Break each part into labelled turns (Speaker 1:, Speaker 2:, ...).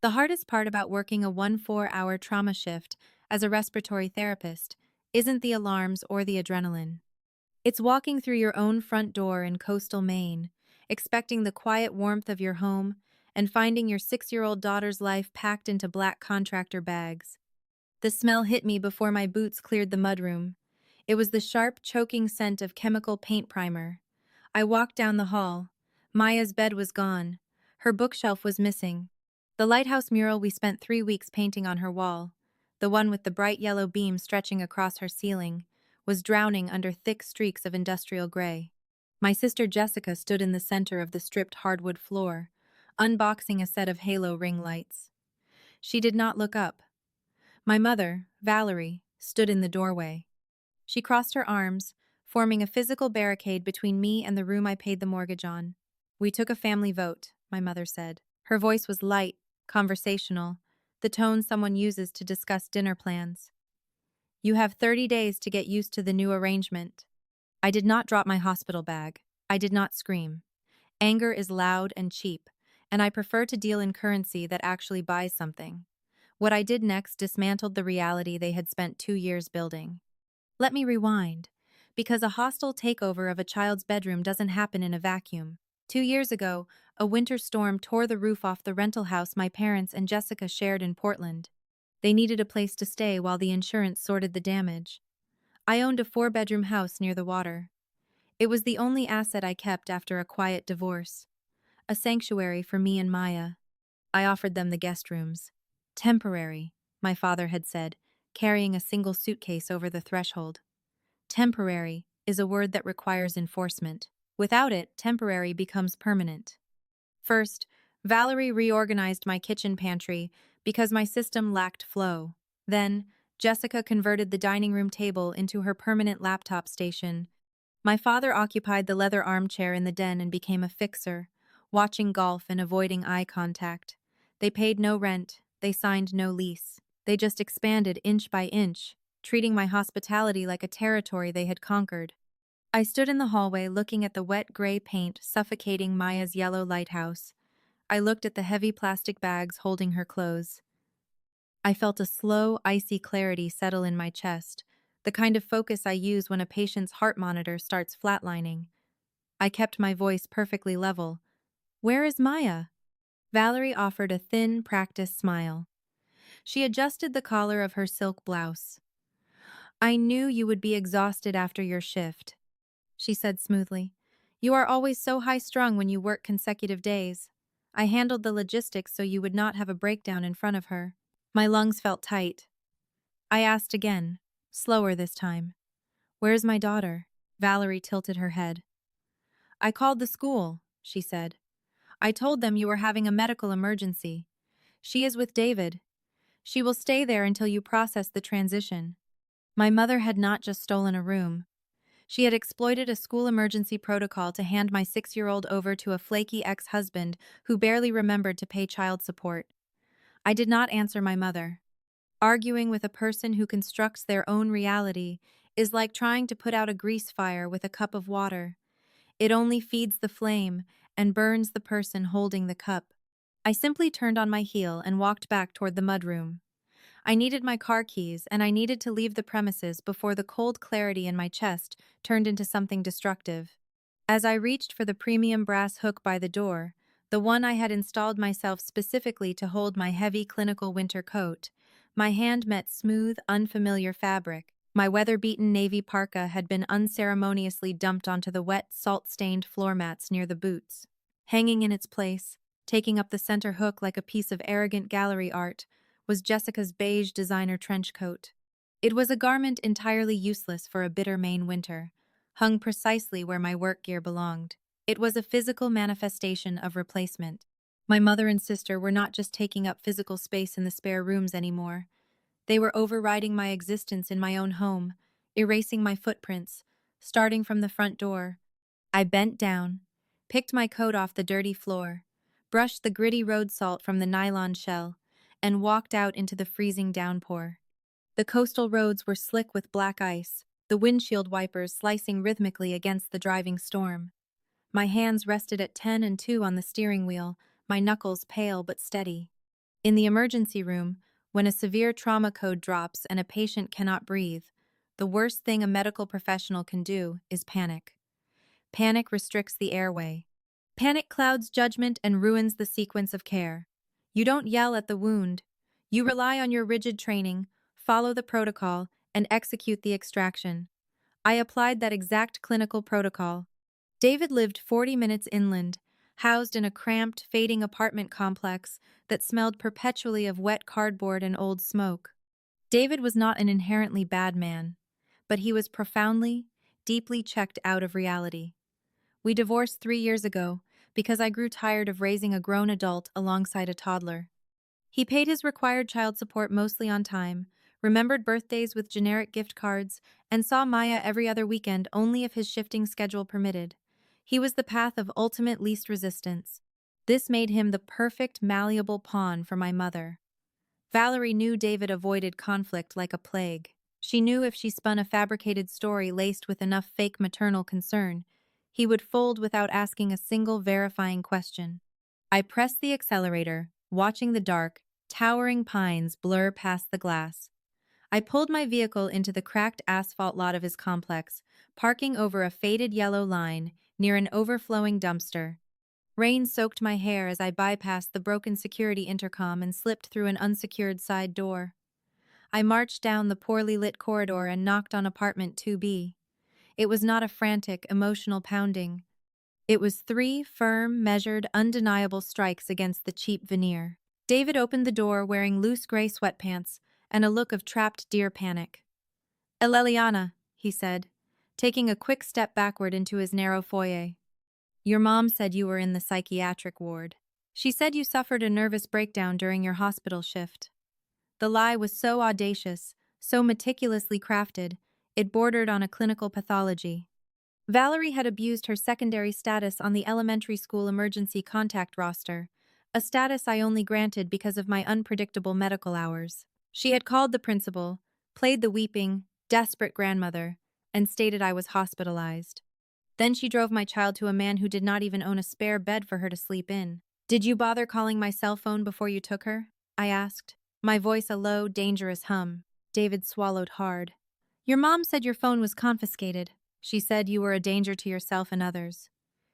Speaker 1: The hardest part about working a 1 4-hour trauma shift as a respiratory therapist isn't the alarms or the adrenaline. It's walking through your own front door in coastal Maine, expecting the quiet warmth of your home, and finding your 6-year-old daughter's life packed into black contractor bags. The smell hit me before my boots cleared the mudroom. It was the sharp, choking scent of chemical paint primer. I walked down the hall. Maya's bed was gone. Her bookshelf was missing. The lighthouse mural we spent 3 weeks painting on her wall, the one with the bright yellow beam stretching across her ceiling, was drowning under thick streaks of industrial gray. My sister Jessica stood in the center of the stripped hardwood floor, unboxing a set of halo ring lights. She did not look up. My mother, Valerie, stood in the doorway. She crossed her arms, forming a physical barricade between me and the room I paid the mortgage on. "We took a family vote," my mother said. Her voice was light, conversational, the tone someone uses to discuss dinner plans. "You have 30 days to get used to the new arrangement." I did not drop my hospital bag. I did not scream. Anger is loud and cheap, and I prefer to deal in currency that actually buys something. What I did next dismantled the reality they had spent 2 years building. Let me rewind, because a hostile takeover of a child's bedroom doesn't happen in a vacuum. 2 years ago, a winter storm tore the roof off the rental house my parents and Jessica shared in Portland. They needed a place to stay while the insurance sorted the damage. I owned a 4-bedroom house near the water. It was the only asset I kept after a quiet divorce. A sanctuary for me and Maya. I offered them the guest rooms. "Temporary," my father had said, carrying a single suitcase over the threshold. Temporary is a word that requires enforcement. Without it, temporary becomes permanent. First, Valerie reorganized my kitchen pantry because my system lacked flow. Then, Jessica converted the dining room table into her permanent laptop station. My father occupied the leather armchair in the den and became a fixer, watching golf and avoiding eye contact. They paid no rent, they signed no lease. They just expanded inch by inch, treating my hospitality like a territory they had conquered. I stood in the hallway looking at the wet gray paint suffocating Maya's yellow lighthouse. I looked at the heavy plastic bags holding her clothes. I felt a slow, icy clarity settle in my chest, the kind of focus I use when a patient's heart monitor starts flatlining. I kept my voice perfectly level. "Where is Maya?" Valerie offered a thin, practiced smile. She adjusted the collar of her silk blouse. "I knew you would be exhausted after your shift," she said smoothly. "You are always so high-strung when you work consecutive days. I handled the logistics so you would not have a breakdown in front of her." My lungs felt tight. I asked again, slower this time. "Where's my daughter?" Valerie tilted her head. "I called the school," she said. "I told them you were having a medical emergency. She is with David. She will stay there until you process the transition." My mother had not just stolen a room. She had exploited a school emergency protocol to hand my 6-year-old over to a flaky ex-husband who barely remembered to pay child support. I did not answer my mother. Arguing with a person who constructs their own reality is like trying to put out a grease fire with a cup of water. It only feeds the flame and burns the person holding the cup. I simply turned on my heel and walked back toward the mudroom. I needed my car keys and I needed to leave the premises before the cold clarity in my chest turned into something destructive. As I reached for the premium brass hook by the door, the one I had installed myself specifically to hold my heavy clinical winter coat, my hand met smooth, unfamiliar fabric. My weather-beaten navy parka had been unceremoniously dumped onto the wet, salt-stained floor mats near the boots. Hanging in its place, taking up the center hook like a piece of arrogant gallery art, was Jessica's beige designer trench coat. It was a garment entirely useless for a bitter Maine winter, hung precisely where my work gear belonged. It was a physical manifestation of replacement. My mother and sister were not just taking up physical space in the spare rooms anymore. They were overriding my existence in my own home, erasing my footprints, starting from the front door. I bent down, picked my coat off the dirty floor, brushed the gritty road salt from the nylon shell, and walked out into the freezing downpour. The coastal roads were slick with black ice, the windshield wipers slicing rhythmically against the driving storm. My hands rested at 10 and 2 on the steering wheel, my knuckles pale but steady. In the emergency room, when a severe trauma code drops and a patient cannot breathe, the worst thing a medical professional can do is panic. Panic restricts the airway. Panic clouds judgment and ruins the sequence of care. You don't yell at the wound. You rely on your rigid training, follow the protocol, and execute the extraction. I applied that exact clinical protocol. David lived 40 minutes inland, housed in a cramped, fading apartment complex that smelled perpetually of wet cardboard and old smoke. David was not an inherently bad man, but he was profoundly, deeply checked out of reality. We divorced 3 years ago because I grew tired of raising a grown adult alongside a toddler. He paid his required child support mostly on time, remembered birthdays with generic gift cards, and saw Maya every other weekend only if his shifting schedule permitted. He was the path of ultimate least resistance. This made him the perfect malleable pawn for my mother. Valerie knew David avoided conflict like a plague. She knew if she spun a fabricated story laced with enough fake maternal concern, he would fold without asking a single verifying question. I pressed the accelerator, watching the dark, towering pines blur past the glass. I pulled my vehicle into the cracked asphalt lot of his complex, parking over a faded yellow line near an overflowing dumpster. Rain soaked my hair as I bypassed the broken security intercom and slipped through an unsecured side door. I marched down the poorly lit corridor and knocked on apartment 2B. It was not a frantic, emotional pounding. It was 3 firm, measured, undeniable strikes against the cheap veneer. David opened the door wearing loose gray sweatpants and a look of trapped deer panic. "Eleliana," he said, taking a quick step backward into his narrow foyer. "Your mom said you were in the psychiatric ward. She said you suffered a nervous breakdown during your hospital shift." The lie was so audacious, so meticulously crafted, it bordered on a clinical pathology. Valerie had abused her secondary status on the elementary school emergency contact roster, a status I only granted because of my unpredictable medical hours. She had called the principal, played the weeping, desperate grandmother, and stated I was hospitalized. Then she drove my child to a man who did not even own a spare bed for her to sleep in. "Did you bother calling my cell phone before you took her?" I asked, my voice a low, dangerous hum. David swallowed hard. "Your mom said your phone was confiscated. She said you were a danger to yourself and others."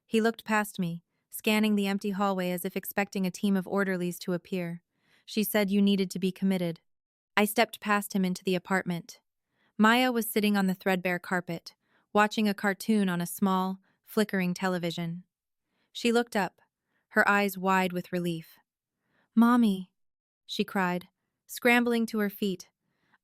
Speaker 1: He looked past me, scanning the empty hallway as if expecting a team of orderlies to appear. "She said you needed to be committed." I stepped past him into the apartment. Maya was sitting on the threadbare carpet, watching a cartoon on a small, flickering television. She looked up, her eyes wide with relief. "Mommy," she cried, scrambling to her feet.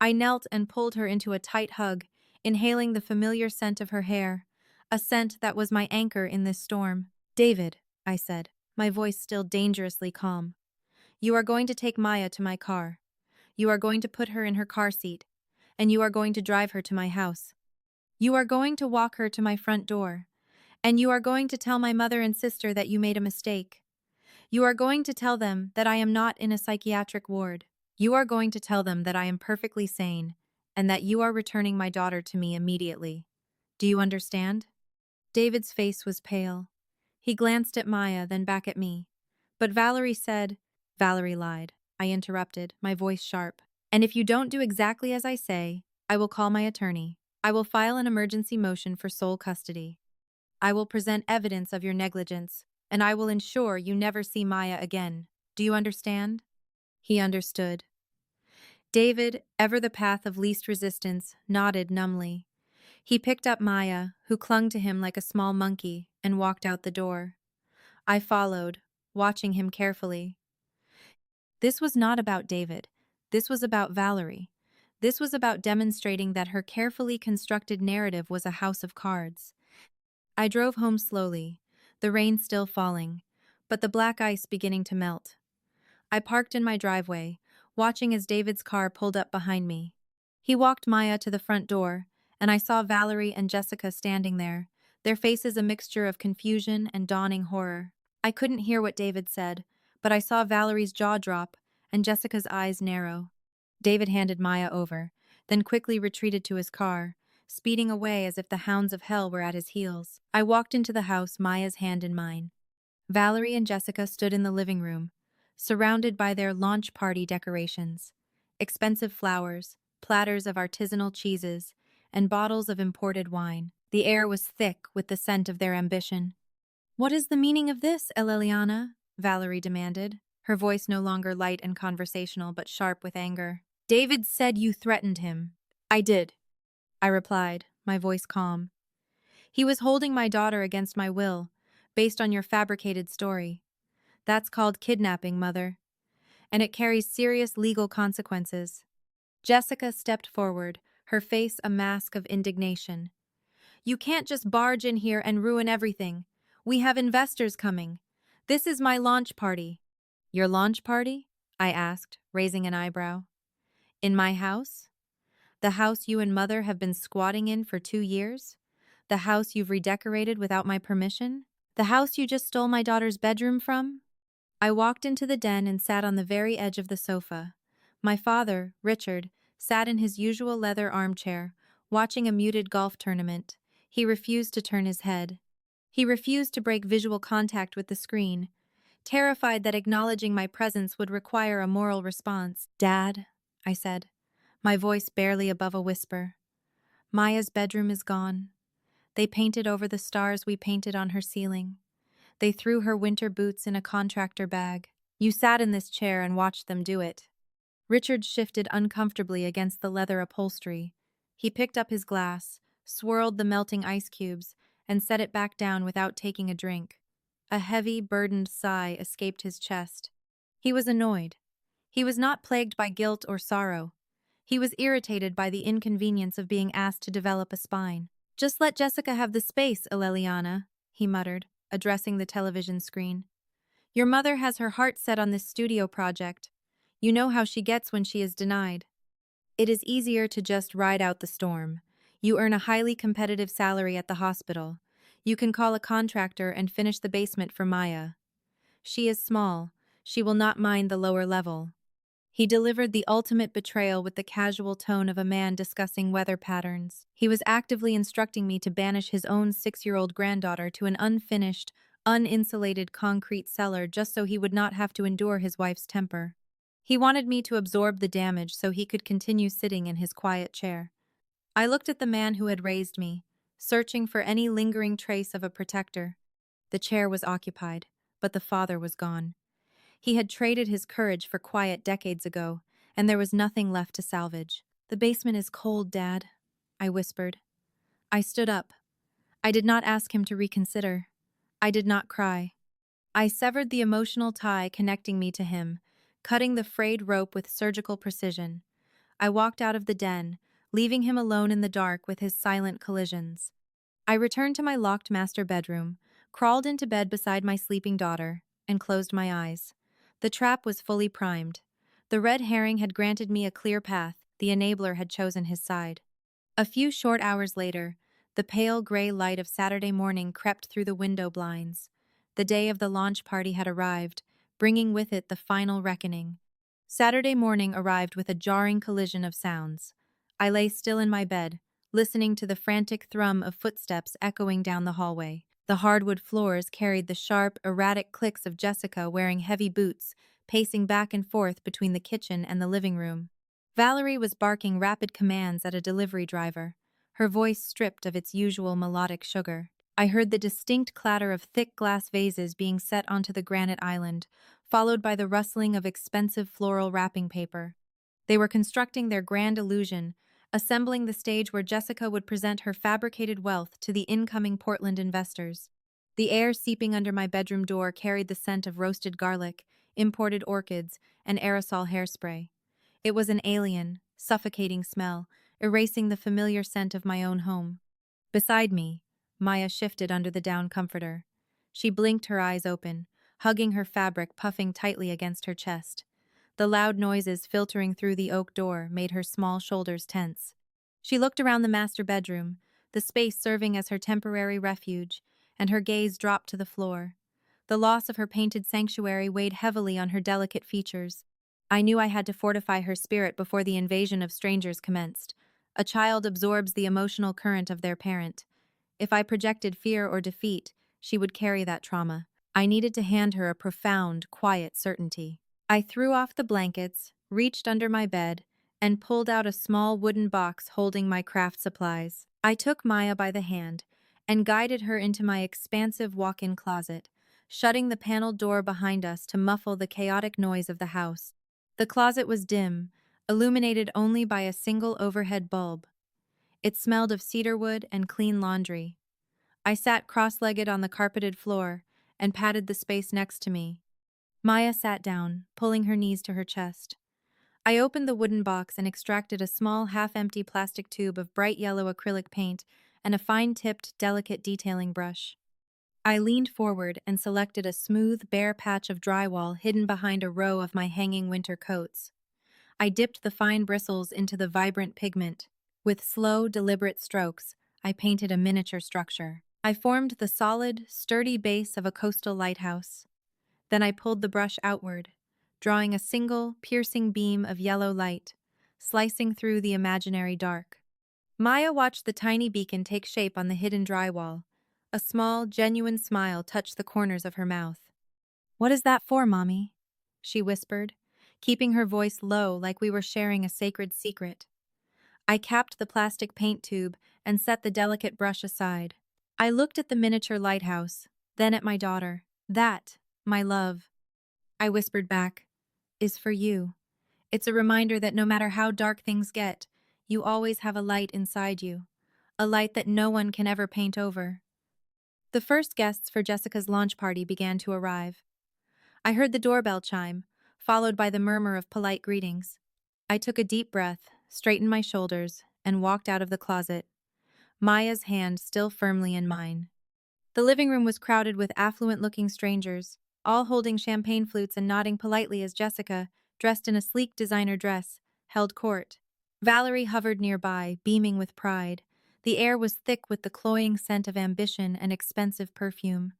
Speaker 1: I knelt and pulled her into a tight hug, inhaling the familiar scent of her hair, a scent that was my anchor in this storm. "David," I said, my voice still dangerously calm, "you are going to take Maya to my car. You are going to put her in her car seat, and you are going to drive her to my house. You are going to walk her to my front door, and you are going to tell my mother and sister that you made a mistake. You are going to tell them that I am not in a psychiatric ward. You are going to tell them that I am perfectly sane, and that you are returning my daughter to me immediately. Do you understand?" David's face was pale. He glanced at Maya, then back at me. "But Valerie said—" "Valerie lied," I interrupted, my voice sharp. "And if you don't do exactly as I say, I will call my attorney. I will file an emergency motion for sole custody. I will present evidence of your negligence, and I will ensure you never see Maya again. Do you understand?" He understood. David, ever the path of least resistance, nodded numbly. He picked up Maya, who clung to him like a small monkey, and walked out the door. I followed, watching him carefully. This was not about David. This was about Valerie. This was about demonstrating that her carefully constructed narrative was a house of cards. I drove home slowly, the rain still falling, but the black ice beginning to melt. I parked in my driveway, watching as David's car pulled up behind me. He walked Maya to the front door, and I saw Valerie and Jessica standing there, their faces a mixture of confusion and dawning horror. I couldn't hear what David said, but I saw Valerie's jaw drop and Jessica's eyes narrow. David handed Maya over, then quickly retreated to his car, speeding away as if the hounds of hell were at his heels. I walked into the house, Maya's hand in mine. Valerie and Jessica stood in the living room, surrounded by their launch party decorations, expensive flowers, platters of artisanal cheeses, and bottles of imported wine. The air was thick with the scent of their ambition. "What is the meaning of this, Eleliana?" Valerie demanded, her voice no longer light and conversational but sharp with anger. "David said you threatened him." "I did," I replied, my voice calm. "He was holding my daughter against my will, based on your fabricated story. That's called kidnapping, Mother, and it carries serious legal consequences." Jessica stepped forward, her face a mask of indignation. "You can't just barge in here and ruin everything. We have investors coming. This is my launch party." "Your launch party?" I asked, raising an eyebrow. "In my house? The house you and Mother have been squatting in for 2 years? The house you've redecorated without my permission? The house you just stole my daughter's bedroom from?" I walked into the den and sat on the very edge of the sofa. My father, Richard, sat in his usual leather armchair, watching a muted golf tournament. He refused to turn his head. He refused to break visual contact with the screen, terrified that acknowledging my presence would require a moral response. "Dad," I said, my voice barely above a whisper, "Maya's bedroom is gone. They painted over the stars we painted on her ceiling. They threw her winter boots in a contractor bag. You sat in this chair and watched them do it." Richard shifted uncomfortably against the leather upholstery. He picked up his glass, swirled the melting ice cubes, and set it back down without taking a drink. A heavy, burdened sigh escaped his chest. He was annoyed. He was not plagued by guilt or sorrow. He was irritated by the inconvenience of being asked to develop a spine. "Just let Jessica have the space, Eleliana," he muttered, addressing the television screen. "Your mother has her heart set on this studio project. You know how she gets when she is denied. It is easier to just ride out the storm. You earn a highly competitive salary at the hospital. You can call a contractor and finish the basement for Maya. She is small. She will not mind the lower level." He delivered the ultimate betrayal with the casual tone of a man discussing weather patterns. He was actively instructing me to banish his own 6-year-old granddaughter to an unfinished, uninsulated concrete cellar just so he would not have to endure his wife's temper. He wanted me to absorb the damage so he could continue sitting in his quiet chair. I looked at the man who had raised me, searching for any lingering trace of a protector. The chair was occupied, but the father was gone. He had traded his courage for quiet decades ago, and there was nothing left to salvage. "The basement is cold, Dad," I whispered. I stood up. I did not ask him to reconsider. I did not cry. I severed the emotional tie connecting me to him, cutting the frayed rope with surgical precision. I walked out of the den, leaving him alone in the dark with his silent collisions. I returned to my locked master bedroom, crawled into bed beside my sleeping daughter, and closed my eyes. The trap was fully primed. The red herring had granted me a clear path, the enabler had chosen his side. A few short hours later, the pale gray light of Saturday morning crept through the window blinds. The day of the launch party had arrived, bringing with it the final reckoning. Saturday morning arrived with a jarring collision of sounds. I lay still in my bed, listening to the frantic thrum of footsteps echoing down the hallway. The hardwood floors carried the sharp, erratic clicks of Jessica wearing heavy boots, pacing back and forth between the kitchen and the living room. Valerie was barking rapid commands at a delivery driver, her voice stripped of its usual melodic sugar. I heard the distinct clatter of thick glass vases being set onto the granite island, followed by the rustling of expensive floral wrapping paper. They were constructing their grand illusion, assembling the stage where Jessica would present her fabricated wealth to the incoming Portland investors. The air seeping under my bedroom door carried the scent of roasted garlic, imported orchids, and aerosol hairspray. It was an alien, suffocating smell, erasing the familiar scent of my own home. Beside me, Maya shifted under the down comforter. She blinked, her eyes open, hugging her fabric puffing tightly against her chest. The loud noises filtering through the oak door made her small shoulders tense. She looked around the master bedroom, the space serving as her temporary refuge, and her gaze dropped to the floor. The loss of her painted sanctuary weighed heavily on her delicate features. I knew I had to fortify her spirit before the invasion of strangers commenced. A child absorbs the emotional current of their parent. If I projected fear or defeat, she would carry that trauma. I needed to hand her a profound, quiet certainty. I threw off the blankets, reached under my bed, and pulled out a small wooden box holding my craft supplies. I took Maya by the hand and guided her into my expansive walk-in closet, shutting the paneled door behind us to muffle the chaotic noise of the house. The closet was dim, illuminated only by a single overhead bulb. It smelled of cedarwood and clean laundry. I sat cross-legged on the carpeted floor and patted the space next to me. Maya sat down, pulling her knees to her chest. I opened the wooden box and extracted a small, half-empty plastic tube of bright yellow acrylic paint and a fine-tipped, delicate detailing brush. I leaned forward and selected a smooth, bare patch of drywall hidden behind a row of my hanging winter coats. I dipped the fine bristles into the vibrant pigment. With slow, deliberate strokes, I painted a miniature structure. I formed the solid, sturdy base of a coastal lighthouse. Then I pulled the brush outward, drawing a single, piercing beam of yellow light, slicing through the imaginary dark. Maya watched the tiny beacon take shape on the hidden drywall. A small, genuine smile touched the corners of her mouth. "What is that for, Mommy?" she whispered, keeping her voice low like we were sharing a sacred secret. I capped the plastic paint tube and set the delicate brush aside. I looked at the miniature lighthouse, then at my daughter. "That, my love," I whispered back, "is for you. It's a reminder that no matter how dark things get, you always have a light inside you, a light that no one can ever paint over." The first guests for Jessica's launch party began to arrive. I heard the doorbell chime, followed by the murmur of polite greetings. I took a deep breath, straightened my shoulders, and walked out of the closet, Maya's hand still firmly in mine. The living room was crowded with affluent-looking strangers, all holding champagne flutes and nodding politely as Jessica, dressed in a sleek designer dress, held court. Valerie hovered nearby, beaming with pride. The air was thick with the cloying scent of ambition and expensive perfume.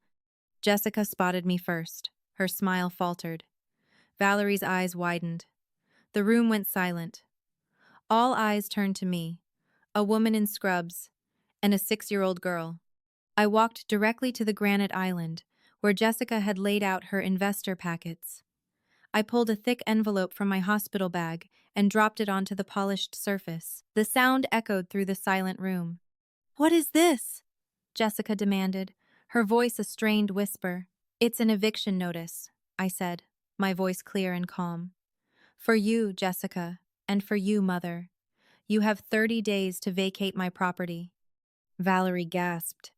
Speaker 1: Jessica spotted me first. Her smile faltered. Valerie's eyes widened. The room went silent. All eyes turned to me, a woman in scrubs, and a 6-year-old girl. I walked directly to the granite island, where Jessica had laid out her investor packets. I pulled a thick envelope from my hospital bag and dropped it onto the polished surface. The sound echoed through the silent room. "What is this?" Jessica demanded, her voice a strained whisper. "It's an eviction notice," I said, my voice clear and calm. "For you, Jessica, and for you, Mother. You have 30 days to vacate my property." Valerie gasped.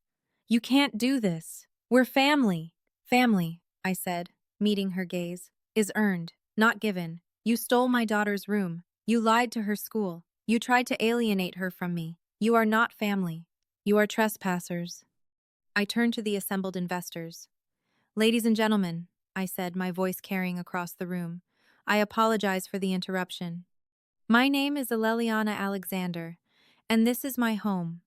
Speaker 1: "You can't do this. We're family." "Family," I said, meeting her gaze, "is earned, not given. You stole my daughter's room. You lied to her school. You tried to alienate her from me. You are not family. You are trespassers." I turned to the assembled investors. "Ladies and gentlemen," I said, my voice carrying across the room, "I apologize for the interruption. My name is Aleliana Alexander, and this is my home.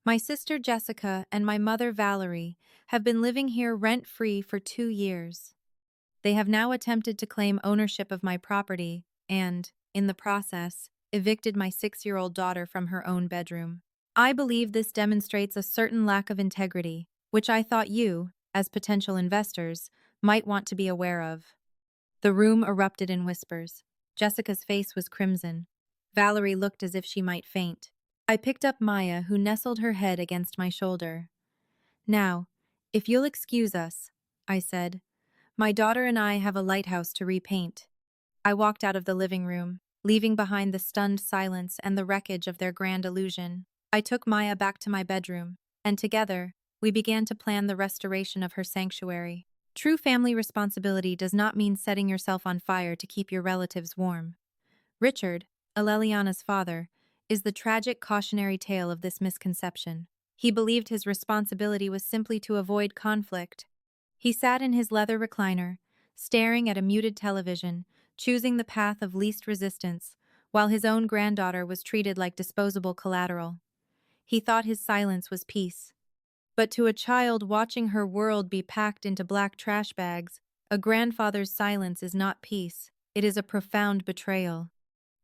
Speaker 1: My sister Jessica and my mother Valerie have been living here rent-free for 2 years. They have now attempted to claim ownership of my property and, in the process, evicted my 6-year-old daughter from her own bedroom. I believe this demonstrates a certain lack of integrity, which I thought you, as potential investors, might want to be aware of." The room erupted in whispers. Jessica's face was crimson. Valerie looked as if she might faint. I picked up Maya, who nestled her head against my shoulder. "Now, if you'll excuse us," I said, "my daughter and I have a lighthouse to repaint." I walked out of the living room, leaving behind the stunned silence and the wreckage of their grand illusion. I took Maya back to my bedroom, and together, we began to plan the restoration of her sanctuary. True family responsibility does not mean setting yourself on fire to keep your relatives warm. Richard, Aleliana's father, is the tragic cautionary tale of this misconception. He believed his responsibility was simply to avoid conflict. He sat in his leather recliner, staring at a muted television, choosing the path of least resistance, while his own granddaughter was treated like disposable collateral. He thought his silence was peace. But to a child watching her world be packed into black trash bags, a grandfather's silence is not peace, it is a profound betrayal.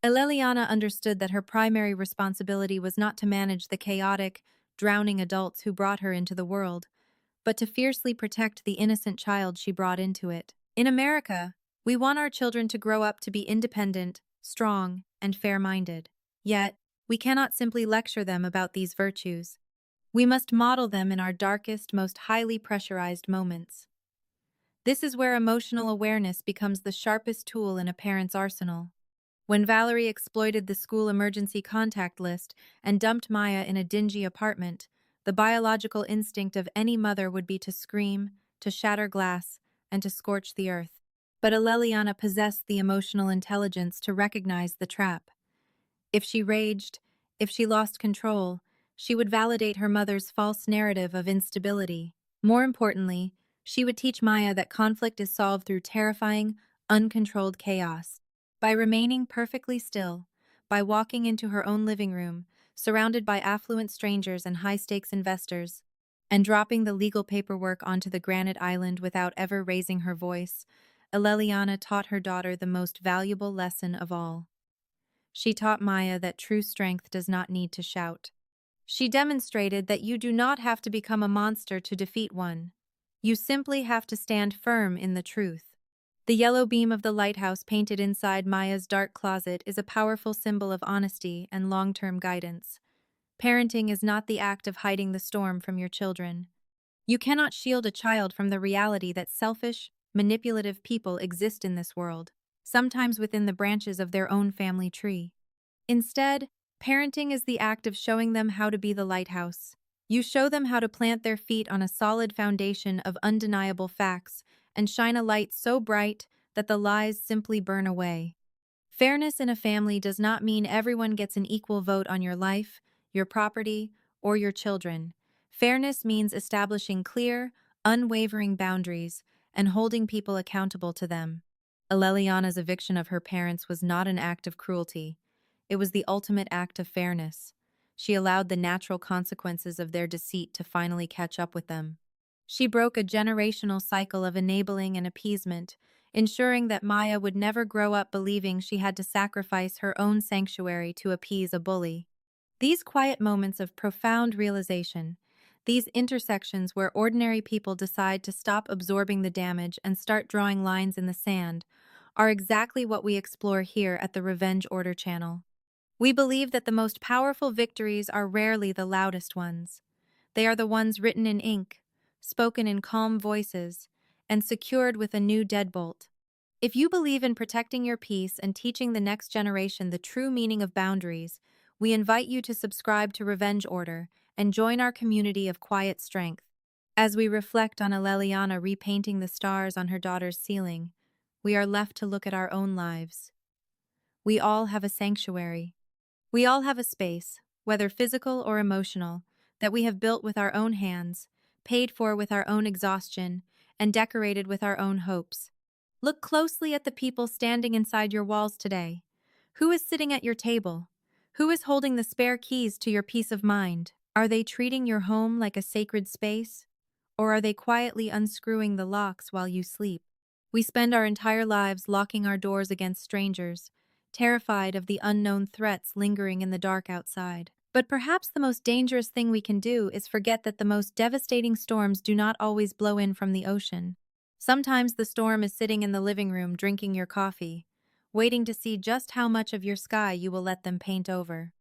Speaker 1: Aleliana understood that her primary responsibility was not to manage the chaotic, drowning adults who brought her into the world, but to fiercely protect the innocent child she brought into it. In America, We want our children to grow up to be independent, strong, and fair-minded. Yet, we cannot simply lecture them about these virtues. We must model them in our darkest, most highly pressurized moments. This is where emotional awareness becomes the sharpest tool in a parent's arsenal. When Valerie exploited the school emergency contact list and dumped Maya in a dingy apartment, the biological instinct of any mother would be to scream, to shatter glass, and to scorch the earth. But Aleliana possessed the emotional intelligence to recognize the trap. If she raged, if she lost control, she would validate her mother's false narrative of instability. More importantly, she would teach Maya that conflict is solved through terrifying, uncontrolled chaos. By remaining perfectly still, by walking into her own living room, surrounded by affluent strangers and high-stakes investors, and dropping the legal paperwork onto the granite island without ever raising her voice, Aleliana taught her daughter the most valuable lesson of all. She taught Maya that true strength does not need to shout. She demonstrated that you do not have to become a monster to defeat one. You simply have to stand firm in the truth. The yellow beam of the lighthouse painted inside Maya's dark closet is a powerful symbol of honesty and long-term guidance. Parenting is not the act of hiding the storm from your children. You cannot shield a child from the reality that selfish, manipulative people exist in this world, sometimes within the branches of their own family tree. Instead, parenting is the act of showing them how to be the lighthouse. You show them how to plant their feet on a solid foundation of undeniable facts and shine a light so bright that the lies simply burn away. Fairness in a family does not mean everyone gets an equal vote on your life, your property, or your children. Fairness means establishing clear, unwavering boundaries and holding people accountable to them. Aleliana's eviction of her parents was not an act of cruelty. It was the ultimate act of fairness. She allowed the natural consequences of their deceit to finally catch up with them. She broke a generational cycle of enabling and appeasement, ensuring that Maya would never grow up believing she had to sacrifice her own sanctuary to appease a bully. These quiet moments of profound realization, these intersections where ordinary people decide to stop absorbing the damage and start drawing lines in the sand, are exactly what we explore here at the Revenge Order channel. We believe that the most powerful victories are rarely the loudest ones. They are the ones written in ink, spoken in calm voices, and secured with a new deadbolt. If you believe in protecting your peace and teaching the next generation the true meaning of boundaries, we invite you to subscribe to Revenge Order and join our community of quiet strength. As we reflect on Aleliana repainting the stars on her daughter's ceiling, we are left to look at our own lives. We all have a sanctuary. We all have a space, whether physical or emotional, that we have built with our own hands, paid for with our own exhaustion, and decorated with our own hopes. Look closely at the people standing inside your walls today. Who is sitting at your table? Who is holding the spare keys to your peace of mind? Are they treating your home like a sacred space? Or are they quietly unscrewing the locks while you sleep? We spend our entire lives locking our doors against strangers, terrified of the unknown threats lingering in the dark outside. But perhaps the most dangerous thing we can do is forget that the most devastating storms do not always blow in from the ocean. Sometimes the storm is sitting in the living room drinking your coffee, waiting to see just how much of your sky you will let them paint over.